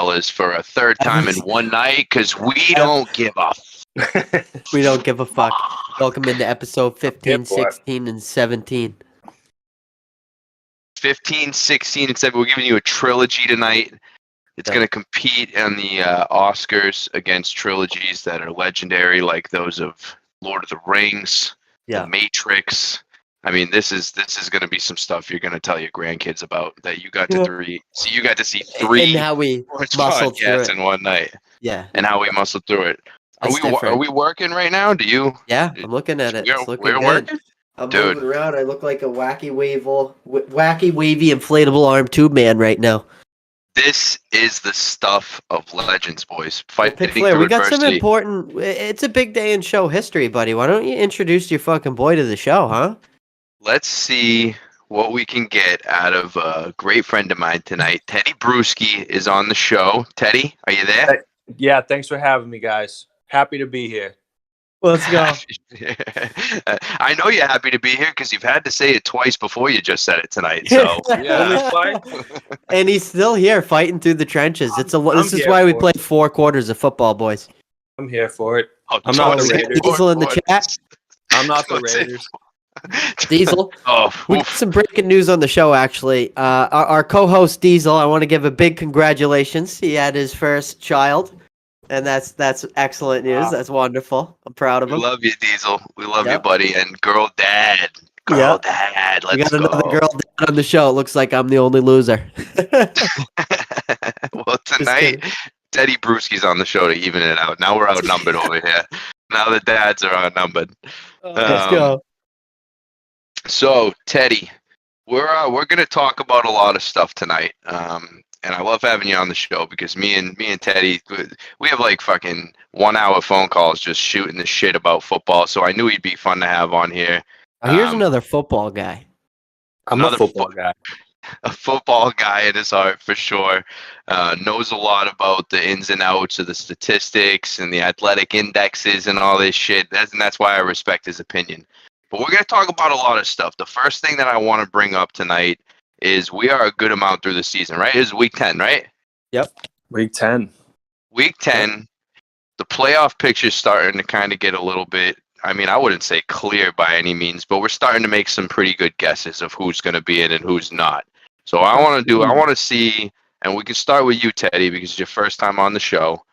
fellas, for a third time in one night, because we don't give a We don't give a fuck. Welcome into episode 15, 16, and 17. 15, 16, and 17. We're giving you a trilogy tonight. It's going to compete in the Oscars against trilogies that are legendary, like those of Lord of the Rings, The Matrix. I mean, this is going to be some stuff you're going to tell your grandkids about that you got to see. You got to see three and how we muscled through it in one night. Yeah, and how we muscled through it. Are we working right now? Do you? Yeah, I'm looking at it. It's looking we're good. Working? I'm moving around. I look like a wacky wavy inflatable arm tube man right now. This is the stuff of legends, boys. Pick Flair, we got some important. It's a big day in show history, buddy. Why don't you introduce your fucking boy to the show, huh? Let's see what we can get out of a great friend of mine tonight. Teddy Bruschi is on the show. Teddy, are you there? Yeah, thanks for having me, guys. Happy to be here. Let's go. I know you're happy to be here because you've had to say it twice before you just said it tonight. So yeah, and he's still here fighting through the trenches. This is why we play 4 quarters of football, boys. I'm here for it. I'm not the Raiders. Diesel in the chat. I'm not the Raiders. Diesel. We got some breaking news on the show, actually. Our co-host Diesel, I want to give a big congratulations. He had his first child. And that's excellent news. Wow. That's wonderful. I'm proud of him. We love you, Diesel. We love you, buddy. And girl dad. Dad. Let's go. We got another girl dad on the show. It looks like I'm the only loser. Well, tonight, Teddy Bruschi's on the show to even it out. Now we're outnumbered over here. Now the dads are outnumbered. Let's go. So, Teddy, we're going to talk about a lot of stuff tonight. And I love having you on the show because me and Teddy, we have like fucking 1 hour phone calls just shooting the shit about football. So I knew he'd be fun to have on here. Here's another football guy. I'm a football guy. A football guy in his heart for sure. Knows a lot about the ins and outs of the statistics and the athletic indexes and all this shit. That's why I respect his opinion. But we're going to talk about a lot of stuff. The first thing that I want to bring up tonight is we are a good amount through the season, right? It is week 10, right? Yep. Week 10. Week 10. The playoff picture's starting to kind of get a little bit, I mean, I wouldn't say clear by any means, but we're starting to make some pretty good guesses of who's going to be in and who's not. So I want to see, and we can start with you, Teddy, because it's your first time on the show.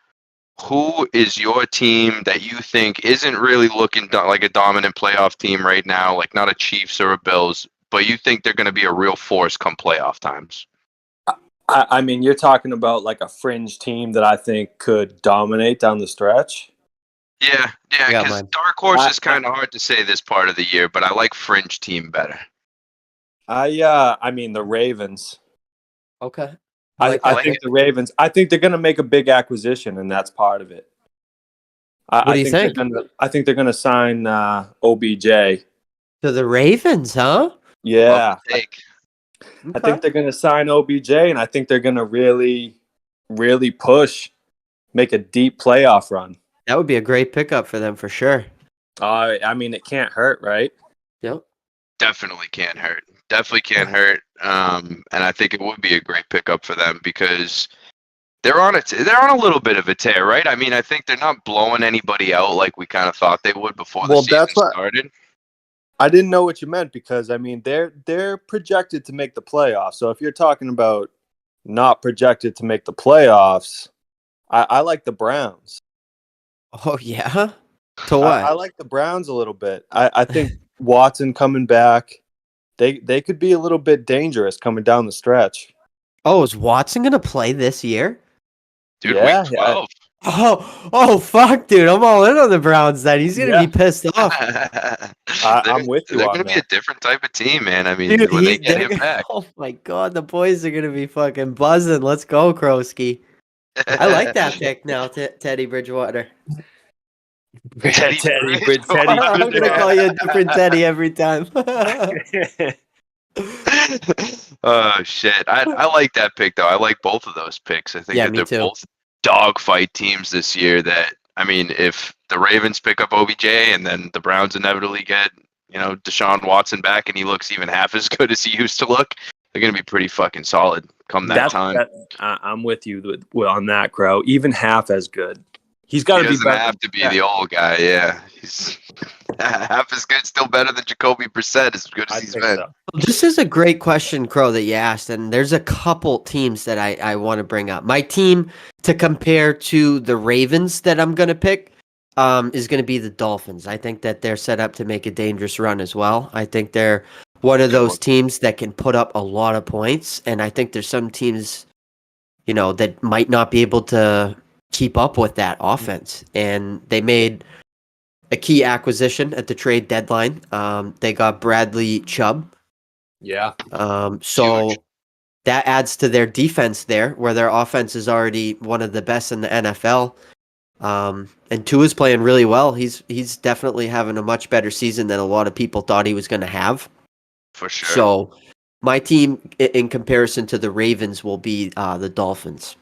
Who is your team that you think isn't really looking like a dominant playoff team right now, like not a Chiefs or a Bills, but you think they're going to be a real force come playoff times? I mean, you're talking about like a fringe team that I think could dominate down the stretch. Yeah, because dark horse is kind of hard to say this part of the year, but I like fringe team better. I mean, the Ravens. Okay. I think the Ravens. I think they're going to make a big acquisition, and that's part of it. What do you think? I think they're going to sign OBJ to the Ravens, huh? Yeah. Okay. I think they're going to sign OBJ, and I think they're going to really, really push, make a deep playoff run. That would be a great pickup for them for sure. I mean, it can't hurt, right? Yep. Definitely can't hurt. Definitely can't hurt. And I think it would be a great pickup for them because they're on a little bit of a tear, right? I mean, I think they're not blowing anybody out like we kind of thought they would before the season started. I didn't know what you meant because I mean they're projected to make the playoffs. So if you're talking about not projected to make the playoffs, I like the Browns. Oh yeah, to what? I like the Browns a little bit. I think Watson coming back, they could be a little bit dangerous coming down the stretch. Oh, is Watson gonna play this year? Dude, week 12. Yeah. Oh, fuck, dude! I'm all in on the Browns. Then he's gonna be pissed off. I'm with you. They're gonna be a different type of team, man. I mean, dude, when they get him back. Oh my god, the boys are gonna be fucking buzzing. Let's go, Krosky. I like that pick now, Teddy Bridgewater. Teddy. I'm gonna call you a different Teddy every time. Oh shit! I like that pick though. I like both of those picks. I think that they're both dogfight teams this year. That I mean, if the Ravens pick up OBJ and then the Browns inevitably get Deshaun Watson back and he looks even half as good as he used to look, they're gonna be pretty fucking solid. come that time. I'm with you on that, Crow. Even half as good. He's got to be better. He doesn't have to be the old guy, yeah. He's half as good, still better than Jacoby Brissett, as good as he's been. So. This is a great question, Crow, that you asked, and there's a couple teams that I want to bring up. My team to compare to the Ravens that I'm going to pick is going to be the Dolphins. I think that they're set up to make a dangerous run as well. I think they're one of those teams that can put up a lot of points, and I think there's some teams, that might not be able to keep up with that offense. And they made a key acquisition at the trade deadline. They got Bradley Chubb. Yeah. So Huge. that adds to their defense there, where their offense is already one of the best in the NFL. And Tua's playing really well. He's definitely having a much better season than a lot of people thought he was going to have. For sure. So my team, in comparison to the Ravens, will be the Dolphins.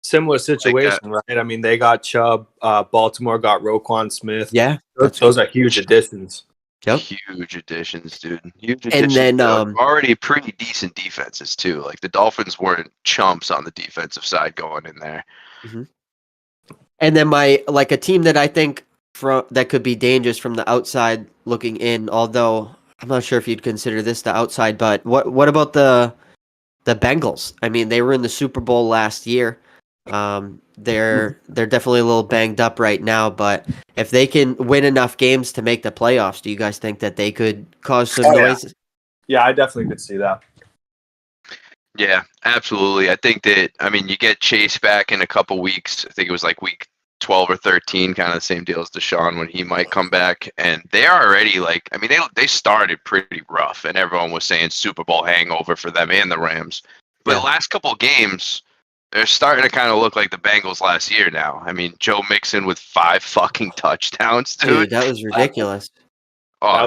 Similar situation, right? I mean, they got Chubb. Baltimore got Roquan Smith. Yeah. Those are huge additions. Yep. Huge additions, dude. Huge And additions. then already pretty decent defenses, too. Like, the Dolphins weren't chumps on the defensive side going in there. Mm-hmm. And then a team that I think that could be dangerous from the outside looking in, although I'm not sure if you'd consider this the outside, but what about the Bengals? I mean, they were in the Super Bowl last year. They're definitely a little banged up right now, but if they can win enough games to make the playoffs, do you guys think that they could cause some noise? Yeah, I definitely could see that. Yeah, absolutely. I think that, you get Chase back in a couple weeks. I think it was like week 12 or 13, kind of the same deal as Deshaun when he might come back. And they are already they started pretty rough, and everyone was saying Super Bowl hangover for them and the Rams. But the last couple of games, they're starting to kind of look like the Bengals last year now. Joe Mixon with 5 fucking touchdowns, dude. That was ridiculous.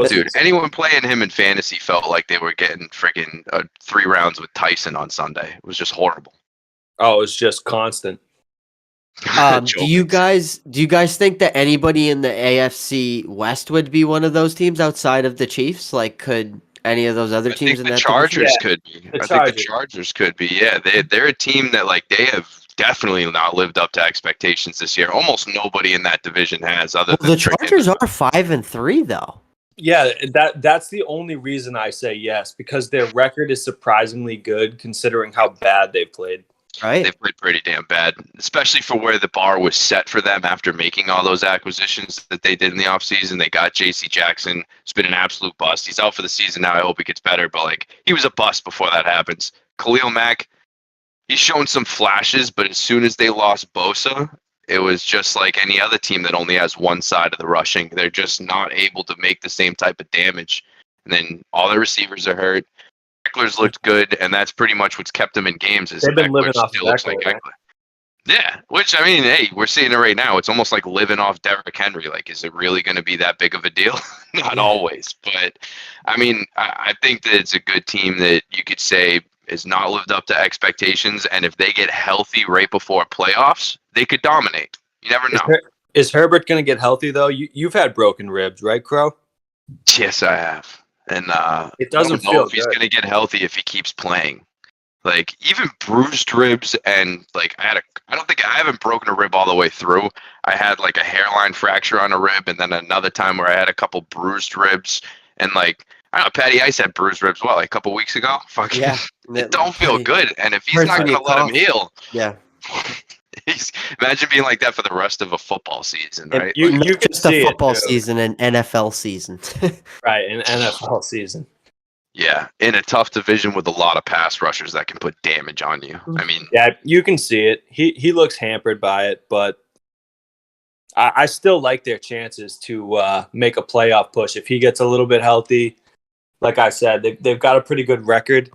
Dude, anyone playing him in fantasy felt like they were getting freaking 3 rounds with Tyson on Sunday. It was just horrible. Oh, it was just constant. Do you guys think that anybody in the AFC West would be one of those teams outside of the Chiefs? Like, could any of those other teams in that Chargers could be. I think the Chargers could be. Yeah, they're a team that they have definitely not lived up to expectations this year. Almost nobody in that division has. Than the Chargers are 5-3 though. Yeah, that's the only reason I say yes, because their record is surprisingly good considering how bad they've played. Right. They've played pretty damn bad, especially for where the bar was set for them after making all those acquisitions that they did in the offseason. They got J.C. Jackson. It's been an absolute bust. He's out for the season now. I hope he gets better, but he was a bust before that happens. Khalil Mack, he's shown some flashes, but as soon as they lost Bosa, it was just like any other team that only has one side of the rushing. They're just not able to make the same type of damage. And then all their receivers are hurt. Eckler's looked good, and that's pretty much what's kept them in games. They've been living off Eckler, right? Yeah, which, hey, we're seeing it right now. It's almost like living off Derrick Henry. Is it really going to be that big of a deal? Not always. But, I think that it's a good team that you could say has not lived up to expectations, and if they get healthy right before playoffs, they could dominate. You never know. Is Herbert going to get healthy, though? You've had broken ribs, right, Crow? Yes, I have. And it doesn't feel if he's going to get healthy if he keeps playing. Even bruised ribs and I don't think I haven't broken a rib all the way through. I had a hairline fracture on a rib, and then another time where I had a couple bruised ribs, and I don't know, Patty Ice had bruised ribs a couple weeks ago. Fucking yeah, it don't feel good. And if he's not going to let him heal, imagine being like that for the rest of a football season, right? You can just a football season and NFL season, right? An NFL season. Yeah, in a tough division with a lot of pass rushers that can put damage on you. Yeah, you can see it. He looks hampered by it, but I still like their chances to make a playoff push if he gets a little bit healthy. Like I said, they've got a pretty good record.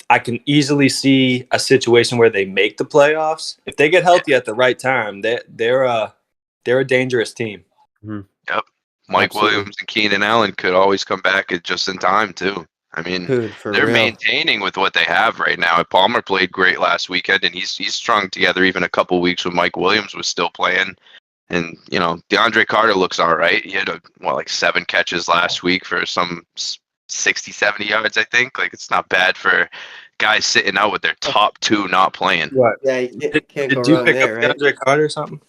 I can easily see a situation where they make the playoffs if they get healthy at the right time. They're a dangerous team. Mm-hmm. Yep, Mike Williams and Keenan Allen could always come back just in time too. They're maintaining with what they have right now. Palmer played great last weekend, and he's strung together even a couple weeks when Mike Williams was still playing. And, DeAndre Carter looks all right. He had 7 catches last week for some 60, 70 yards, I think. It's not bad for guys sitting out with their top 2 not playing. What? Yeah, you can't go Did you wrong pick there, up right? DeAndre Carter or something?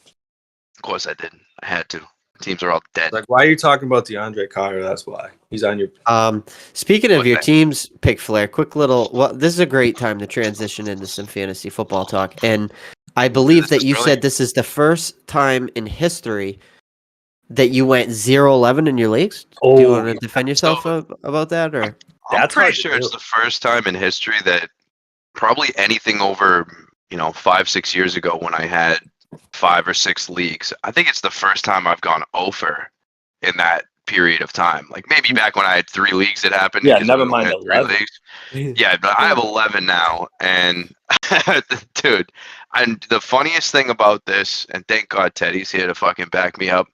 Of course I didn't. I had to. Teams are all dead. Like, why are you talking about DeAndre Carter? That's why he's on your. Speaking of What your the- team's pick, Flair, quick little. Well, this is a great time to transition into some fantasy football talk, and I believe This that is you brilliant. said this is the first time in history that you went 0-11 in your leagues. Do you want to defend yourself about that, or? I'm That's pretty hard to sure do. it's the first time in history that probably anything over 5-6 years ago when I had 5 or 6 leagues. I think it's the first time I've gone over in that period of time. Like maybe back when I had 3 leagues, it happened. Yeah, because never I only mind had 3 11. leagues. Yeah, but I have 11 now, and dude, and the funniest thing about this, and thank God Teddy's here to fucking back me up.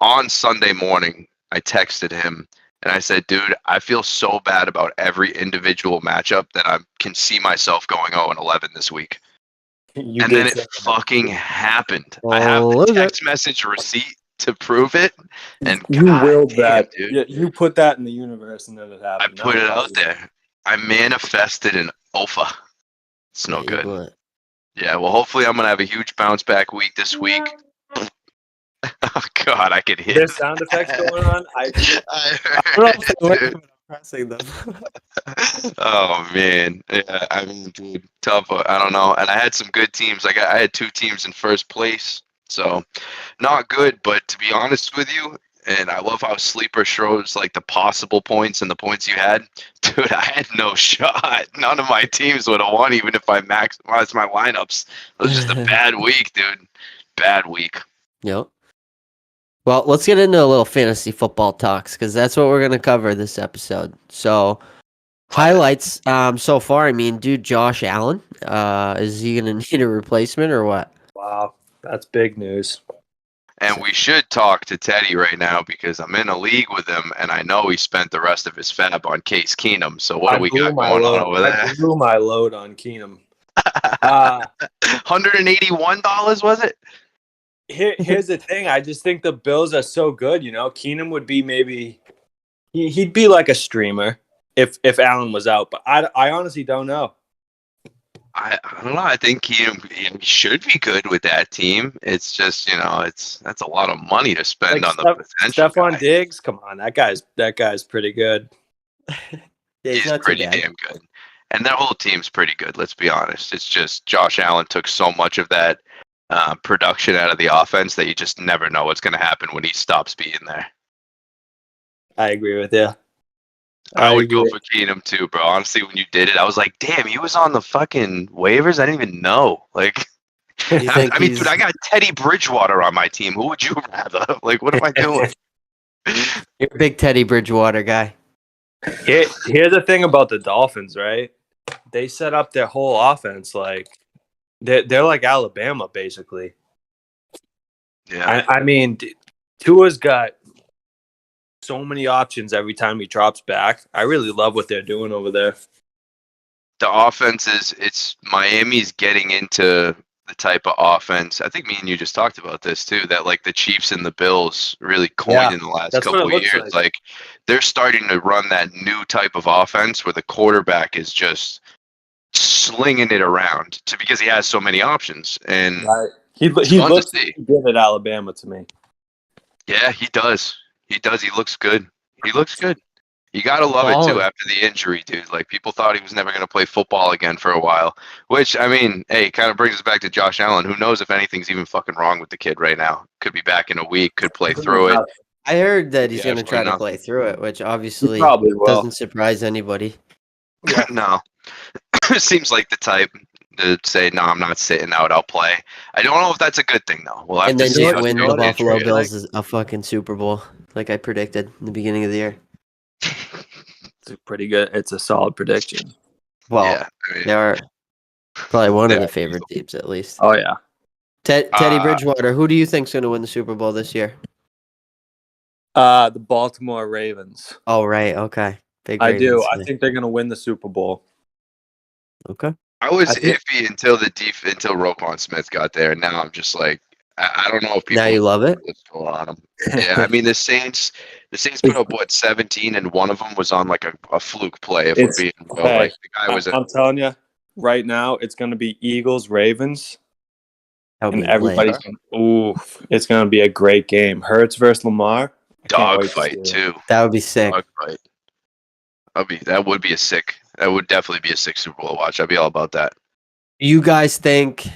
On Sunday morning, I texted him and I said, dude, I feel so bad about every individual matchup that I can see myself going 0-11 this week. You And did then it say that. fucking happened. I have the text message receipt to prove it. And You willed that. dude. Yeah, you put that in the universe, and then it I happened. put it out there. I manifested an alpha. It's no good. Yeah, well, hopefully I'm going to have a huge bounce back week this week. Oh, God, I could hear There's sound effects going on. I I don't know if they work, but I'm pressing them. Oh man, yeah, I mean, dude, tough. I don't know, and I had some good teams. I had 2 teams in first place, so not good. But to be honest with you, and I love how Sleeper shows like the possible points and the points you had. Dude, I had no shot. None of my teams would have won, even if I maximized my lineups. It was just a bad week, dude. Bad week. Yep. Well, let's get into a little fantasy football talks because that's what we're going to cover this episode. So, highlights so far. I mean, dude, Josh Allen, is he going to need a replacement or what? Wow, that's big news. And we should talk to Teddy right now because I'm in a league with him, and I know he spent the rest of his fab on Case Keenum. So what do we got going on over there? I blew my load on Keenum. $181 was it? Here's the thing. I just think the Bills are so good. Keenum would be maybe he'd be like a streamer if Allen was out, but I honestly don't know. I don't know. I think he should be good with that team. It's just that's a lot of money to spend on the potential. Stephon Diggs, come on, that guy's pretty good. Yeah, he's pretty damn good, and their whole team's pretty good. Let's be honest. It's just Josh Allen took so much of that production out of the offense that you just never know what's going to happen when he stops being there. I agree with you. I would go for Keenum too, bro. Honestly, when you did it, I was like, damn, he was on the fucking waivers? I didn't even know. Like, I mean, dude, I got Teddy Bridgewater on my team. Who would you rather? Like, what am I doing? You're a big Teddy Bridgewater guy. Here's the thing about the Dolphins, right? They set up their whole offense like they're like Alabama, basically. Yeah. I mean, Tua's got so many options every time he drops back. I really love what they're doing over there. The offense it's Miami's getting into the type of offense. I think me and you just talked about this too, that like the Chiefs and the Bills really coined in the last couple of years. Like they're starting to run that new type of offense where the quarterback is just slinging it around because he has so many options. And he looks good at Alabama to me. Yeah, he does. He looks good. You gotta love it too after the injury, dude. Like people thought he was never gonna play football again for a while. Which I mean, hey, kind of brings us back to Josh Allen. Who knows if anything's even fucking wrong with the kid right now? Could be back in a week. Could play through it. I heard that he's gonna try to play through it, which obviously doesn't surprise anybody. Yeah. No, seems like the type to say, "No, I'm not sitting out. I'll play." I don't know if that's a good thing though. We'll have and to then see just win the Buffalo Bills is a fucking Super Bowl, like I predicted in the beginning of the year. It's pretty good. It's a solid prediction. Well, yeah, they are probably one of the favorite teams, at least. Oh yeah, Teddy Bridgewater. Who do you think's going to win the Super Bowl this year? The Baltimore Ravens. Oh right, okay. I do. I think they're going to win the Super Bowl. Okay. I was iffy until until Roquan Smith got there, and now I'm just like, I don't know if people Now you love it? go on them. Yeah, I mean the Saints put up what 17, and one of them was on like a fluke play. If we're being real, hey, like the guy was. I'm telling you, right now it's going to be Eagles Ravens, and everybody's it's going to be a great game. Hurts versus Lamar. Dog fight too. That would be sick. Dog fight. That would be a sick. That would definitely be a sick Super Bowl watch. I'd be all about that. You guys think?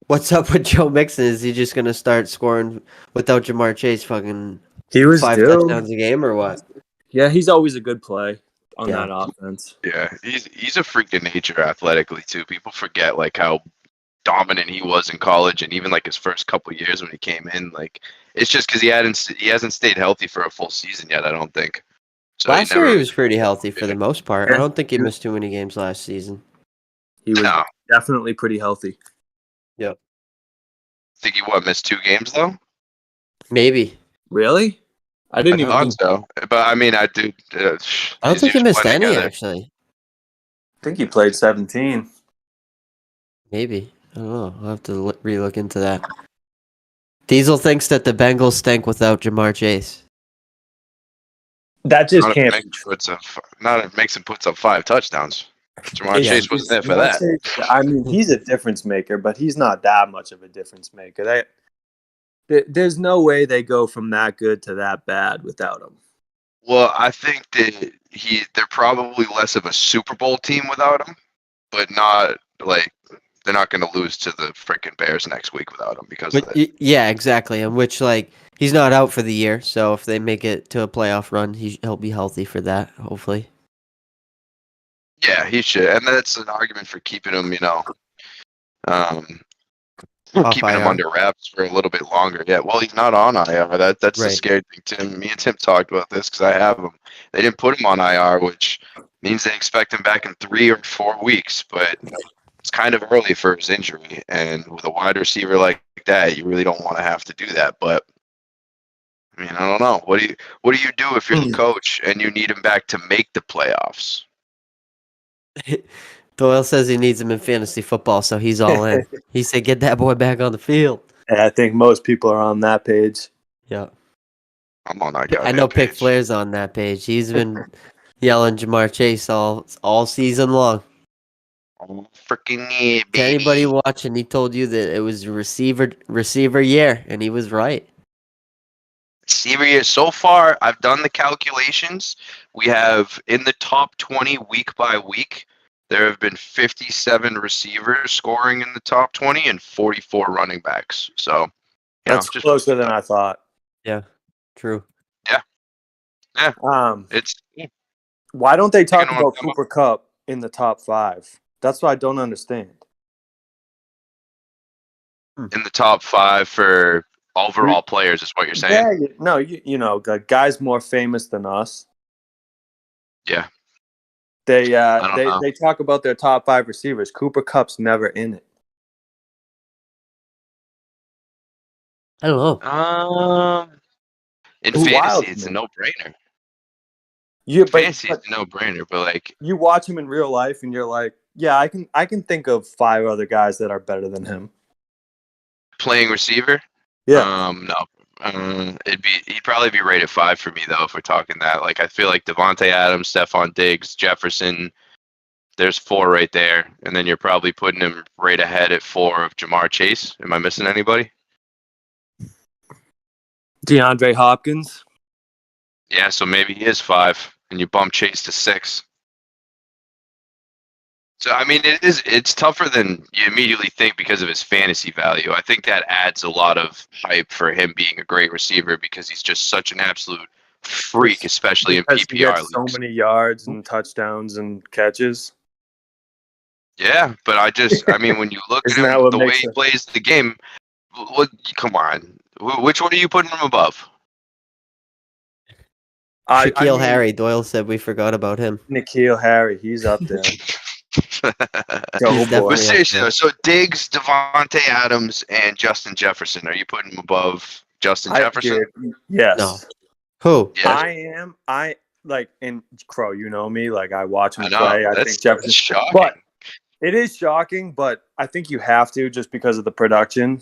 What's up with Joe Mixon? Is he just gonna start scoring without Jamar Chase? Fucking he was 5 touchdowns a game or what? Yeah, he's always a good play on that offense. Yeah, he's a freak of nature athletically too. People forget like how dominant he was in college, and even like his first couple of years when he came in. Like it's just because he hasn't stayed healthy for a full season yet. I don't think. So last year he was pretty healthy for the most part. Yeah. I don't think he missed too many games last season. He was definitely pretty healthy. Yep. Think he missed 2 games though? Maybe. Really? I didn't even think so. But I mean, I do. I don't think he missed any actually. I think he played 17. Maybe. I don't know. I'll have to relook into that. Diesel thinks that the Bengals stink without Jamar Chase. That just can't. Not if Mixon puts up 5 touchdowns. Jamar Chase wasn't there for that. I mean, he's a difference maker, but he's not that much of a difference maker. There's no way they go from that good to that bad without him. Well, I think that they're probably less of a Super Bowl team without him, but not like they're not going to lose to the freaking Bears next week without him because of it. Yeah, exactly. And which like he's not out for the year, so if they make it to a playoff run, he'll be healthy for that, hopefully. Yeah, he should, and that's an argument for keeping him, keeping him under wraps for a little bit longer. Yeah, well, he's not on IR. That's right. The scary thing, Tim. Me and Tim talked about this because I have him. They didn't put him on IR, which means they expect him back in 3 or 4 weeks, but it's kind of early for his injury. And with a wide receiver like that, you really don't want to have to do that. But I mean, I don't know. What do you do if you're the coach and you need him back to make the playoffs? Doyle says he needs him in fantasy football, so he's all in. He said, "Get that boy back on the field." Yeah, I think most people are on that page. Yeah, I'm on that guy. I know Pick Flair's on that page. He's been yelling Jamar Chase all season long. Oh, freaking yeah, baby. To anybody watching, he told you that it was receiver year, and he was right. Receiver year. So far, I've done the calculations. We have in the top 20 week by week. There have been 57 receivers scoring in the top 20 and 44 running backs. So that's just closer than I thought. Yeah, true. Yeah. Why don't they talk about Cooper Kupp in the top 5? That's what I don't understand. In the top 5 for overall players is what you're saying? Yeah, no, you know, guys more famous than us. Yeah. They talk about their top 5 receivers. Cooper Kupp's never in it. I don't know. In fantasy, it's a no-brainer. Yeah, fantasy is a no-brainer, but like you watch him in real life, and you're like, yeah, I can think of 5 other guys that are better than him. Playing receiver? Yeah. No. He'd probably be rated 5 for me though if we're talking that. Like I feel like Devontae Adams, Stephon Diggs, Jefferson. There's 4 right there, and then you're probably putting him right ahead at 4 of Jamar Chase. Am I missing anybody? DeAndre Hopkins. Yeah, so maybe he is 5, and you bump Chase to 6. So I mean, it's tougher than you immediately think because of his fantasy value. I think that adds a lot of hype for him being a great receiver because he's just such an absolute freak, especially in PPR leagues. So many yards and touchdowns and catches. Yeah, but I mean, when you look at him, the way he plays the game, come on, which one are you putting him above? N'Keal Harry. Doyle said we forgot about him. N'Keal Harry, he's up there. But seriously, so Diggs, Devontae Adams, and Justin Jefferson. Are you putting him above Justin Jefferson? Yes. No. Who? Yes. I like in Crow. You know me. Like I watch him play. I think Jefferson. Shocking. But it is shocking. But I think you have to just because of the production.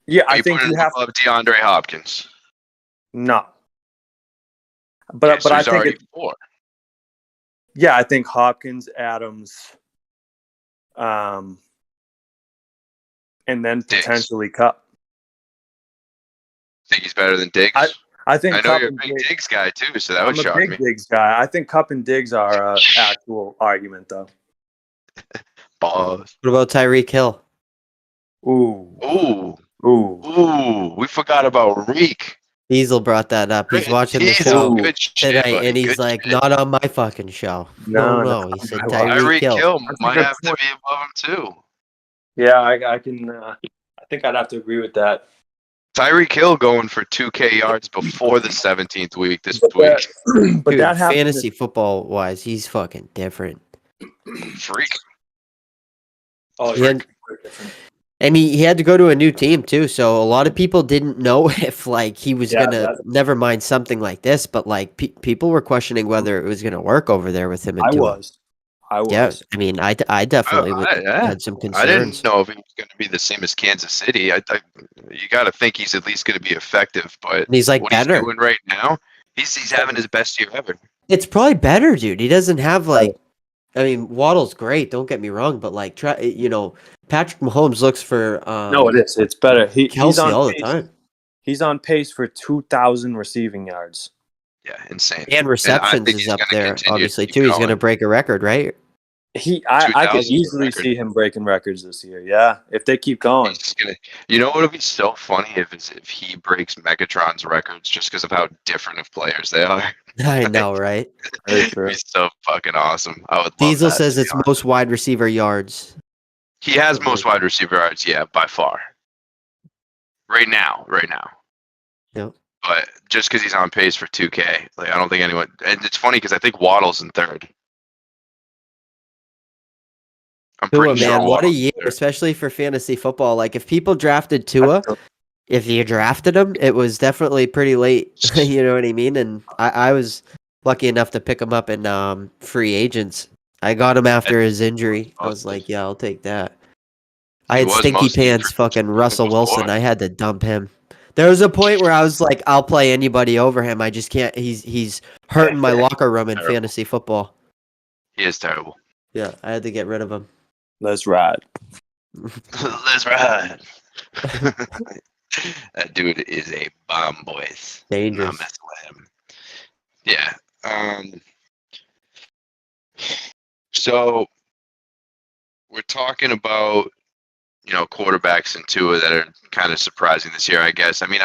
Yeah, Are I you think putting you him have above DeAndre Hopkins? no. Okay, But so I he's think already 4. I think Hopkins, Adams, and then Diggs. potentially Cup. Think he's better than Diggs? I think I know Cup you're a and big Diggs. Diggs guy too, so that would I'm a shock big me. Diggs guy. I think Cup and Diggs are an actual argument, though. Balls. What about Tyreek Hill? Ooh, Ooh, ooh, ooh, we forgot about Reek. Diesel brought that up. He's watching the Diesel, show Ooh. good shit, tonight, buddy. and he's Good like, shit. "Not on my fucking show." No. He said Well, Tyreek Tyreek Hill. Hill That's a might good have to point. be above him too. Yeah, I can. I think I'd have to agree with that. Tyreek Hill going for 2K yards before the 17th week this But week. but Dude, that happened. fantasy football wise, he's fucking different. Freak. Oh, He yeah. had, and he had to go to a new team too, so a lot of people didn't know if like he was Yeah, gonna never mind something like this, but like people were questioning whether it was gonna work over there with him and I Tua. was. Yeah, I mean, I definitely Yeah. had some I concerns. didn't know if he was going to be the same as Kansas City. You got to think he's at least going to be effective, but And he's like what better. he's doing right now, he's having his best year ever. It's probably better, dude. He doesn't have like, I mean, Waddle's great. Don't get me wrong, but like, Patrick Mahomes looks for No, it is. It's better. He's Kelsey on all the pace. time, He's on pace for 2,000 receiving yards. Yeah, insane. and I receptions think is he's up gonna there, continue to obviously keep too. He's going. gonna break a record, right? I could 2,000 's a easily record. see him breaking records this year. Yeah, if they keep going. He's gonna, you know what would be so funny if he breaks Megatron's records just because of how different of players they are. I know, right? Very true. He's so fucking awesome. I would love Diesel that, says to be it's honest. most wide receiver yards. He has most wide receiver yards, yeah, by far. Right now. Yep. But just because he's on pace for 2K, like I don't think anyone. And it's funny because I think Waddle's in third. I'm Tua, pretty sure man, what a Waddle's year, in third. especially for fantasy football. Like, if people drafted Tua, if you drafted him, it was definitely pretty late. You know what I mean? And I was lucky enough to pick him up in free agents. I got him after his injury. I was like, yeah, I'll take that. I He had was stinky mostly pants, fucking Russell Wilson. before. I had to dump him. There was a point where I was like, I'll play anybody over him. I just can't. He's hurting my locker room in Terrible. fantasy football. He is terrible. Yeah, I had to get rid of him. Let's ride. Let's ride. That dude is a bomb, boys. Dangerous. Not messing with him. Yeah. So we're talking about quarterbacks and Tua that are kind of surprising this year, I guess. I mean,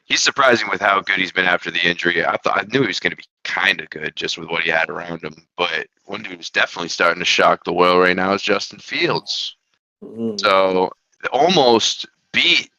he's surprising with how good he's been after the injury. I knew he was going to be kind of good just with what he had around him. But one dude who's definitely starting to shock the world right now is Justin Fields. So they almost beat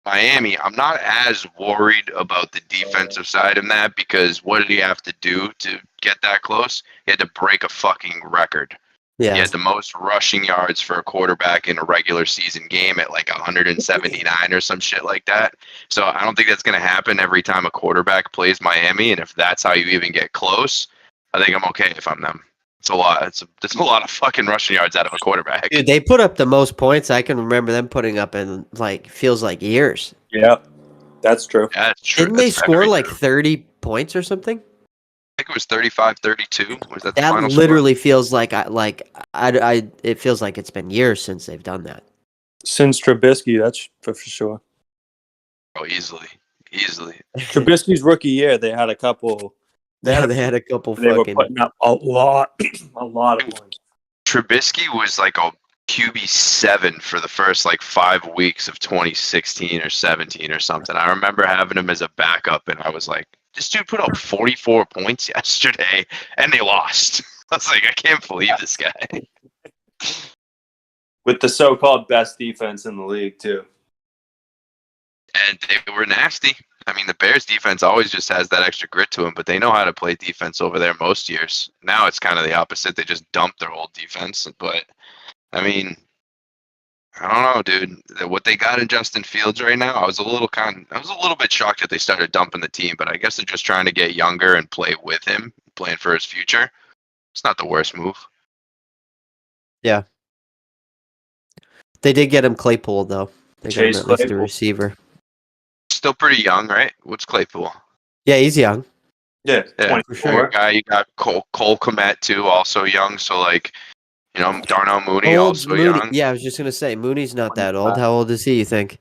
Miami. I'm not as worried about the defensive side of that because what did he have to do to get that close? He had to break a fucking record. Yeah. He had the most rushing yards for a quarterback in a regular season game at like 179 or some shit like that. So I don't think that's going to happen every time a quarterback plays Miami. And if that's how you even get close, I think I'm okay if I'm them. It's a lot. It's a lot of fucking rushing yards out of a quarterback. Dude, they put up the most points I can remember them putting up in feels like years. Yeah, that's true. Yeah, that's true. Didn't they That's score very like true. 30 points or something? I think it was 35-32. Was that the That final literally feels like it feels like it's been years since they've done that. Since Trubisky, that's for sure. score? Oh, easily. Trubisky's rookie year, they had a couple. They had a couple They were fucking. putting up a lot of points. Trubisky was like a QB7 for the first like 5 weeks of 2016 or 17 or something. I remember having him as a backup, and I was like, this dude put up 44 points yesterday, and they lost. I was like, I can't believe this guy. With the so-called best defense in the league, too. And they were nasty. I mean, the Bears defense always just has that extra grit to them, but they know how to play defense over there most years. Now it's kind of the opposite. They just dump their old defense. But, I mean, I don't know, dude. What they got in Justin Fields right now, I was a little bit shocked that they started dumping the team, but I guess they're just trying to get younger and play with him, playing for his future. It's not the worst move. Yeah. They did get him Claypool though. They got him Chase at least a Claypool. receiver. Still pretty young, right? What's Claypool? Yeah, he's young. Yeah, Yeah, 24. sure. Guy, you got Cole Kmet too, also young. So like, Darnell Mooney How old's also Mooney? young. Yeah, I was just gonna say Mooney's not that old. How old is he? You think?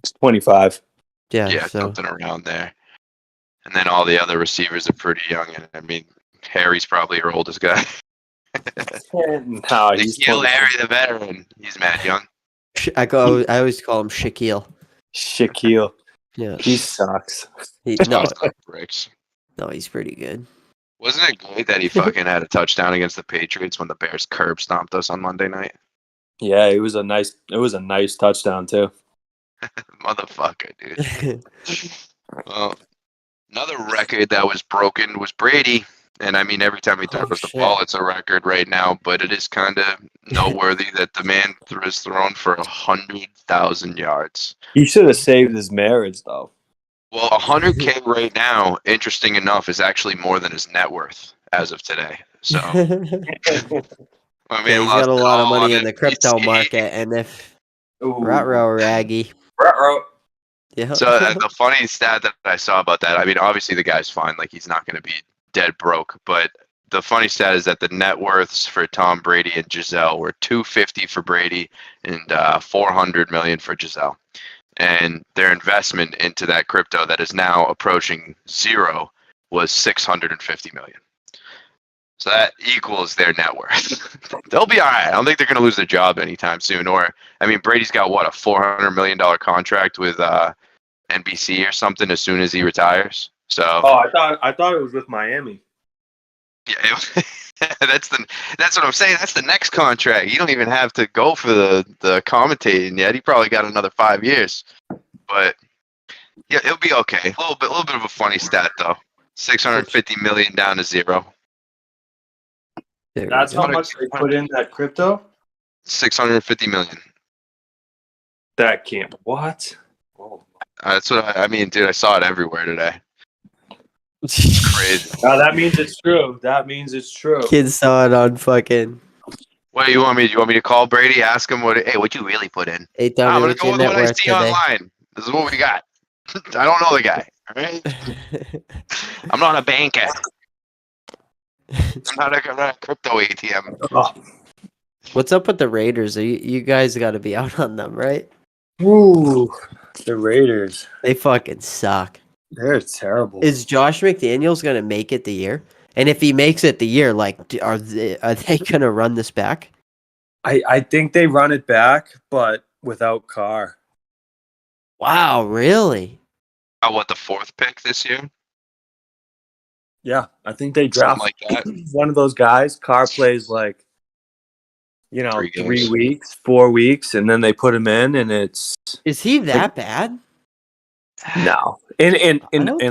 It's 25. Yeah, So something around there. And then all the other receivers are pretty young. And I mean, Harry's probably your oldest guy. No, he's Nikhil 24. Harry, the veteran. He's mad young. I always call him Shaquille. Shaquille. Yeah, He sucks. no, Bricks. no, he's pretty good. Wasn't it great that he fucking had a touchdown against the Patriots when the Bears curb stomped us on Monday night? Yeah, it was a nice touchdown too. Motherfucker, dude. Well, another record that was broken was Brady. And I mean, every time he throws the shit. ball, it's a record right now. But it is kind of noteworthy that the man has thrown for 100,000 yards. He should have saved his marriage though. Well, 100K right now, interesting enough, is actually more than his net worth as of today. So, I mean, Yeah, he's got a lot of money in the crypto market, and if Ruh-roh Raggy. Yeah. So the funny stat that I saw about that, I mean, obviously the guy's fine, like he's not going to be dead broke, but the funny stat is that the net worths for Tom Brady and Giselle were $250 for Brady and $400 million for Giselle, and their investment into that crypto that is now approaching zero was $650 million. So that equals their net worth. They'll be all right. I don't think they're going to lose their job anytime soon. Or, I mean, Brady's got what, a $400 million contract with NBC or something as soon as he retires. So. Oh, I thought it was with Miami. Yeah, that's what I'm saying. That's the next contract. You don't even have to go for the commentating yet. He probably got another 5 years. But yeah, it'll be okay. A little bit of a funny stat though. 650 million down to zero. That's how much they put in that crypto? 650 million. That can't. What? Oh. That's what I mean, dude. I saw it everywhere today. Crazy. That means it's true. Kids saw it on fucking. What do you want me? Do you want me to call Brady? Ask him what you really put in? Hey, tell I'm me gonna what go your with net what I worth see today. online. This is what we got. I don't know the guy. All right. I'm not a banker. I'm not a crypto ATM. Oh. What's up with the Raiders? You guys got to be out on them, right? Ooh, the Raiders. They fucking suck. They're terrible. Is Josh McDaniels gonna make it the year? And if he makes it the year, like, are they gonna run this back? I think they run it back, but without Carr. Wow, really? What, the 4th pick this year? Yeah, I think they draft Something like that. one of those guys. Carr plays like, 3 3 weeks, 4 weeks, and then they put him in, and it's Is he that bad? no. In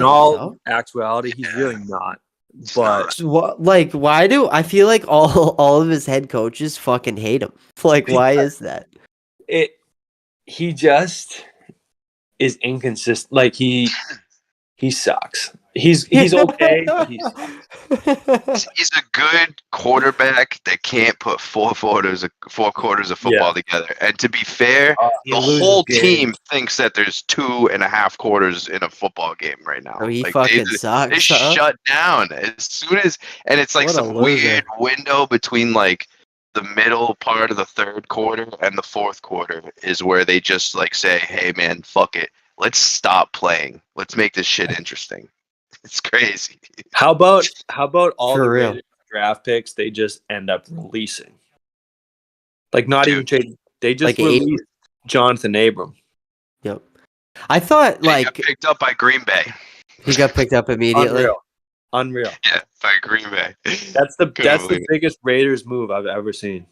all actuality, he's Yeah. really not. But Why do I feel like all of his head coaches fucking hate him? Like, why is that? he just is inconsistent. Like he sucks. He's okay. But he sucks. He's a good quarterback that can't put four quarters of football together. And to be fair, the whole team thinks that there's 2.5 quarters in a football game right now. Oh, he fucking sucks. They shut down as soon as, and it's like some weird window between like the middle part of the 3rd quarter and the 4th quarter is where they just like say, "Hey man, fuck it, let's stop playing. Let's make this shit interesting." It's crazy. How about all the real draft picks they just end up releasing? Like not even trade. They just released Jonathan Abram. Yep. I thought He got picked up by Green Bay. He got picked up immediately. Unreal. Yeah, by Green Bay. That's the biggest Raiders move I've ever seen.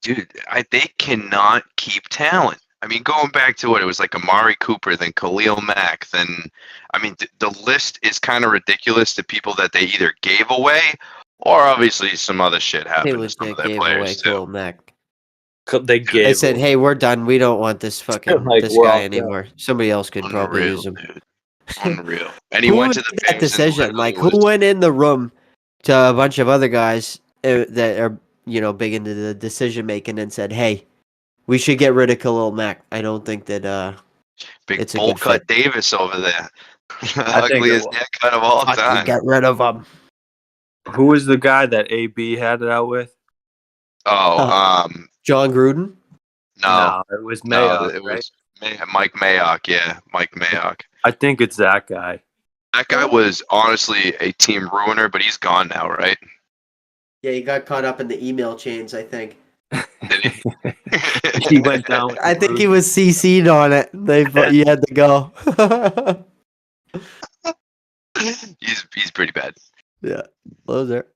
Dude, they cannot keep talent. I mean, going back to it was like Amari Cooper, then Khalil Mack, then I mean, the list is kind of ridiculous to people that they either gave away or obviously some other shit happened to some of their players too. Mack. They said, "Hey, we're done. We don't want this fucking this guy anymore. Somebody else could probably use him." Dude. Unreal. And he went to the that decision. Like, who went in the room to a bunch of other guys that are big into the decision making and said, "Hey, We should get rid of Khalil Mack. I don't think that Big it's a bowl good cut fit. Davis over there. I think it Ugliest will. haircut of all Fucking time. get rid of him. Who was the guy that AB had it out with? Oh, John Gruden? no, it was no, Mayock, it right? was Mike Mayock. Yeah, Mike Mayock. I think it's that guy. That guy was honestly a team ruiner, but he's gone now, right? Yeah, he got caught up in the email chains, I think. Did he? He went down. I think he was CC'd on it. You had to go. He's pretty bad. Yeah, loser.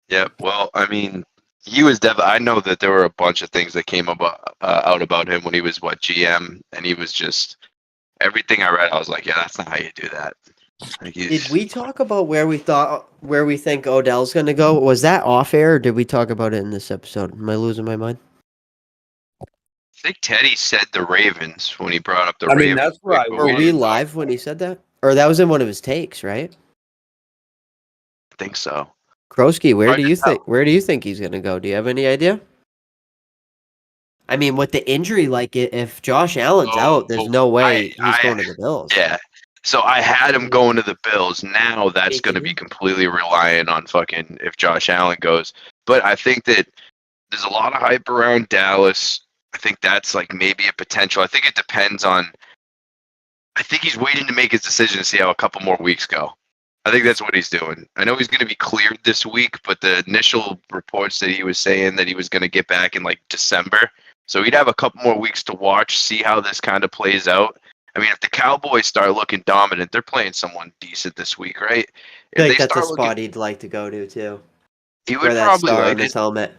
Yeah, well, I mean, he was I know that there were a bunch of things that came out about him when he was GM, and he was just everything I read. I was like, yeah, that's not how you do that. Like, Did we talk about where we think Odell's going to go? Was that off air, or did we talk about it in this episode? Am I losing my mind? I think Teddy said the Ravens when he brought up the I mean, Ravens. that's where I Were we live when he said that? Or that was in one of his takes, right? I think so. Krosky, where do you think he's going to go? Do you have any idea? I mean, with the injury, like if Josh Allen's out, there's no way he's going to the Bills. Yeah. So I had him going to the Bills. Now that's going to be completely reliant on fucking if Josh Allen goes. But I think that there's a lot of hype around Dallas. I think that's like maybe a potential. I think it depends on. I think he's waiting to make his decision to see how a couple more weeks go. I think that's what he's doing. I know he's going to be cleared this week, but the initial reports that he was saying that he was going to get back in like December. So he'd have a couple more weeks to watch, see how this kind of plays out. I mean, if the Cowboys start looking dominant, they're playing someone decent this week, right? I think that's a spot he'd like to go to, too. He would probably like like his helmet.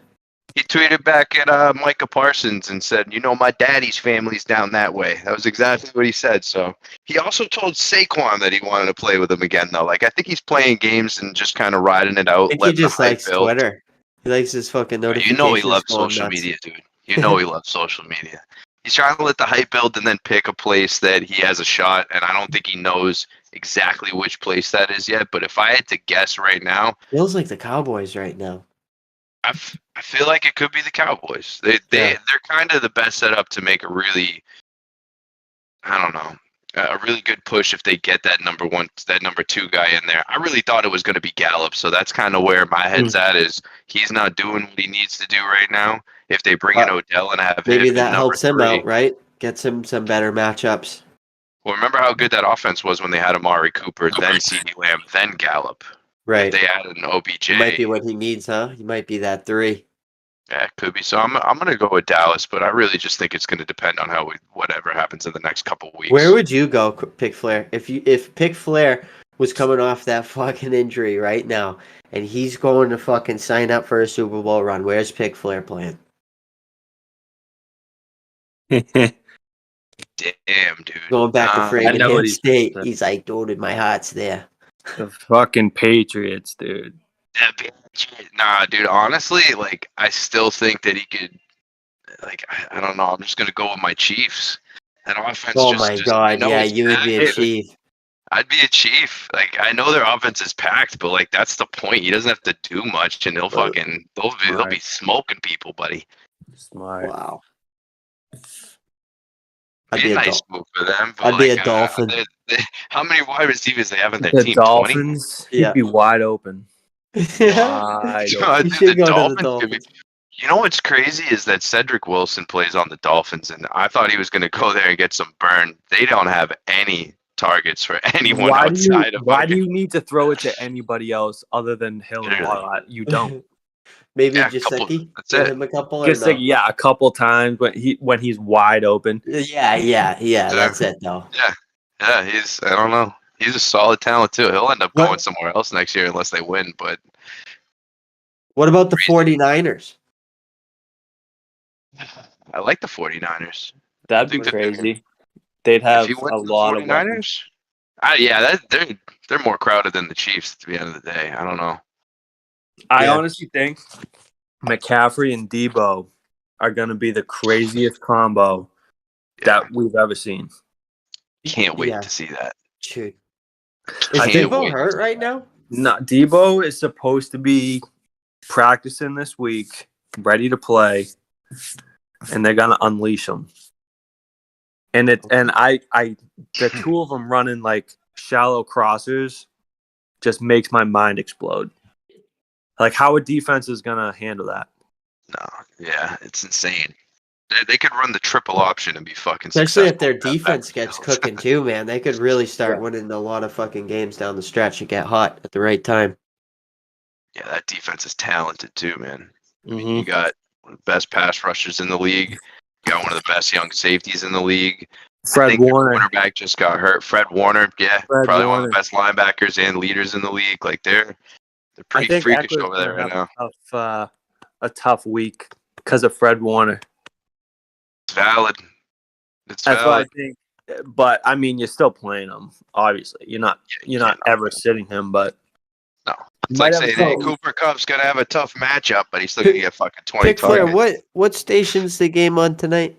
He tweeted back at Micah Parsons and said, my daddy's family's down that way. That was exactly what he said. So he also told Saquon that he wanted to play with him again, though. Like, I think he's playing games and just kind of riding it out. I think he just likes Twitter. He likes his fucking notifications. He loves social media, dude. He loves social media. He's trying to let the hype build and then pick a place that he has a shot, and I don't think he knows exactly which place that is yet. But if I had to guess right now, feels like the Cowboys right now. I feel like it could be the Cowboys. They're kind of the best set up to make a really, I don't know, a really good push if they get that number 2 guy in there. I really thought it was going to be Gallup, so that's kind of where my head's at. Is he's not doing what he needs to do right now. If they bring in Odell and have maybe that helps him out, right? Gets him some better matchups. Well, remember how good that offense was when they had Amari Cooper, then CeeDee Lamb, then Gallup. Right. If they added an OBJ. It might be what he needs, huh? He might be that 3. Yeah, it could be. So I'm going to go with Dallas, but I really just think it's going to depend on whatever happens in the next couple weeks. Where would you go, Pick Flair? If Pick Flair was coming off that fucking injury right now, and he's going to fucking sign up for a Super Bowl run, where's Pick Flair playing? Damn, dude. Going back to Framingham State. He's like, dude, my heart's there. The fucking Patriots, dude. Nah, dude, honestly, like, I still think that he could, like, I don't know. I'm just going to go with my Chiefs. That offense you would be a Chief. I'd be a Chief. Like, I know their offense is packed, but, like, that's the point. He doesn't have to do much, and they'll be smoking people, buddy. Smart. Wow. I'd be a nice move for them. But I'd be a Dolphin. How many wide receivers they have in their the team? Dolphins, 20? He'd be wide open. The Dolphins could be. You know what's crazy is that Cedric Wilson plays on the Dolphins, and I thought he was going to go there and get some burn. They don't have any targets for anyone outside of. Why do you need to throw it to anybody else other than Hill and Watt? You don't. Maybe Gesicki. That's it. Him a couple. A couple times when he's wide open. Yeah. That's it though. Yeah. He's. I don't know. He's a solid talent too. He'll end up going somewhere else next year unless they win. But what about the 49ers? I like the 49ers. That'd be crazy. They'd have a lot of 49ers. They're more crowded than the Chiefs. At the end of the day, I don't know. I honestly think McCaffrey and Debo are going to be the craziest combo that we've ever seen. Can't wait to see that. Shoot. Is Debo hurt right now? No, Debo is supposed to be practicing this week, ready to play. and they're gonna unleash them. And the two of them running like shallow crossers just makes my mind explode. Like how a defense is gonna handle that? No, yeah, it's insane. They could run the triple option and be fucking Especially successful. if their defense gets cooking too, man. They could really start winning a lot of fucking games down the stretch and get hot at the right time. Yeah, that defense is talented too, man. I mean, you got one of the best pass rushers in the league. You got one of the best young safeties in the league. Fred Warner. Quarterback just got hurt. Fred Warner, probably one of the best linebackers and leaders in the league. Like they're pretty freakish over there right now. A tough week because of Fred Warner. It's valid. That's valid. What I think. But I mean, you're still playing him. Obviously, you're not ever sitting him. But no, it's like saying, hey, Cooper Kupp's gonna have a tough matchup, but he's still gonna get fucking 20 targets. What station's the game on tonight?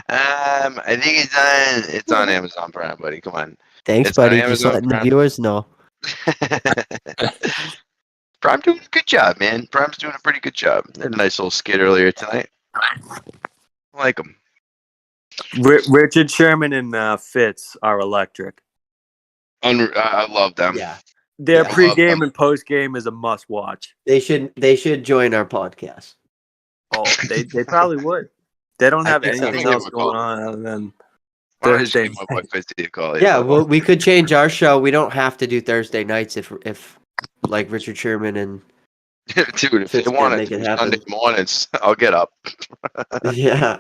I think it's on Amazon Prime, buddy. Come on. Thanks, buddy. Just letting the viewers know. Prime doing a good job, man. Prime's doing a pretty good job. They had a nice little skit earlier tonight. I like them. Richard Sherman and Fitz are electric. I love them. Yeah. Their pregame and postgame is a must watch. They should join our podcast. Oh, they probably would. They don't have anything else going on other than Thursday. Yeah, well, we could change our show. We don't have to do Thursday nights if like Richard Sherman and dude, if they want to do Sunday mornings, I'll get up. Yeah.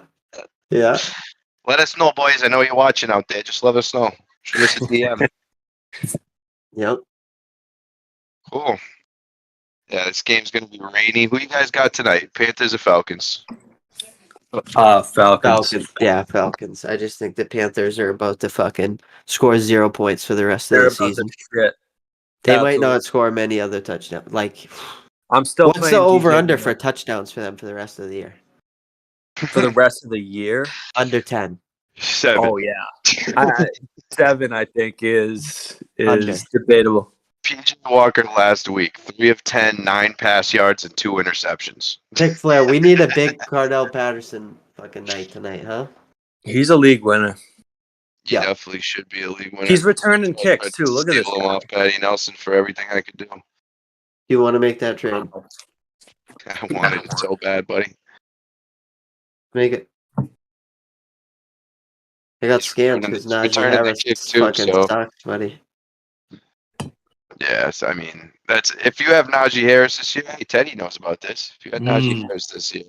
Let us know, boys. I know you're watching out there. Just let us know. Shoot us a DM. Yep. Cool. Yeah, this game's gonna be rainy. Who you guys got tonight? Panthers or Falcons? Falcons. Yeah, Falcons. I just think the Panthers are about to fucking score 0 points for the rest of the season. They might not score many other touchdowns. Like, I'm still. What's the over/under for touchdowns for them for the rest of the year? For the rest of the year, under 10. 7. Oh yeah, 7. I think is debatable. PJ Walker last week, 3 of 10, 9 pass yards, and 2 interceptions. Dick Flair, we need a big Cardell Patterson fucking night tonight, huh? He's a league winner. He definitely should be a league winner. He's returning kicks too. Look at this. Him off Patty Nelson for everything I could do. You want to make that trade? I wanted it so bad, buddy. Make it. I got scammed because Najee Harris fucking sucks, buddy. Yes, I mean that's if you have Najee Harris this year. Hey, Teddy knows about this. If you had Najee Harris this year,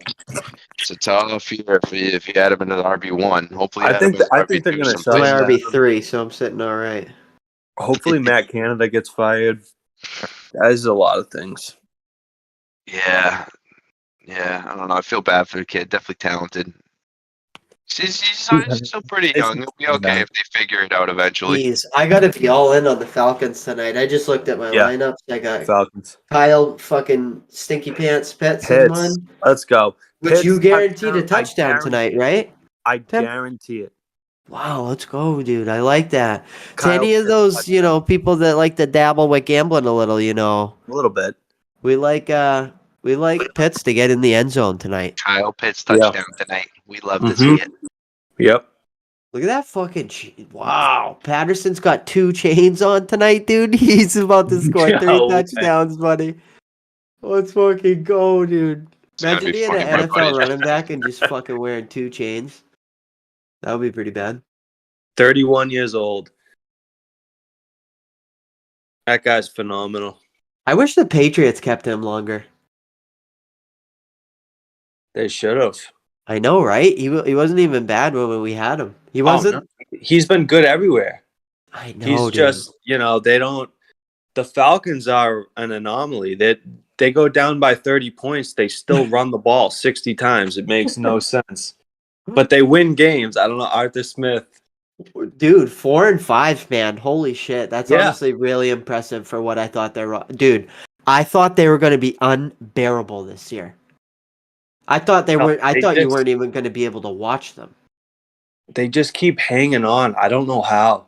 it's a tough year for you if you had him in an RB1. Hopefully, I think they're going to sell my RB3, so I'm sitting all right. Hopefully, Matt Canada gets fired. That is a lot of things. Yeah. I don't know. I feel bad for the kid. Definitely talented. She's still pretty young. It'll be okay if they figure it out eventually. Jeez, I got to be all in on the Falcons tonight. I just looked at my lineups. I got Falcons. Kyle fucking Stinky Pants Pitts in one. Let's go. Which Pitts, you guaranteed a touchdown tonight, right? I guarantee it. Wow, let's go, dude. I like that. To any of those, people that like to dabble with gambling a little, A little bit. We like Pitts to get in the end zone tonight. Kyle Pitts touchdown tonight. We love to see it. Yep. Look at that fucking wow. Patterson's got 2 chains on tonight, dude. He's about to score 3 touchdowns, buddy. Let's fucking go, dude. Imagine being an NFL running back and just fucking wearing 2 chains. That would be pretty bad. 31 years old. That guy's phenomenal. I wish the Patriots kept him longer. They should have. I know, right? He wasn't even bad when we had him. He wasn't. No. He's been good everywhere. I know. He's just, they don't. The Falcons are an anomaly. They go down by 30 points. They still run the ball 60 times. It makes no sense. But they win games. I don't know. Arthur Smith. Dude, 4-5, man. Holy shit. That's honestly really impressive for what I thought they were. Dude, I thought they were going to be unbearable this year. I thought you weren't even going to be able to watch them. They just keep hanging on. I don't know how.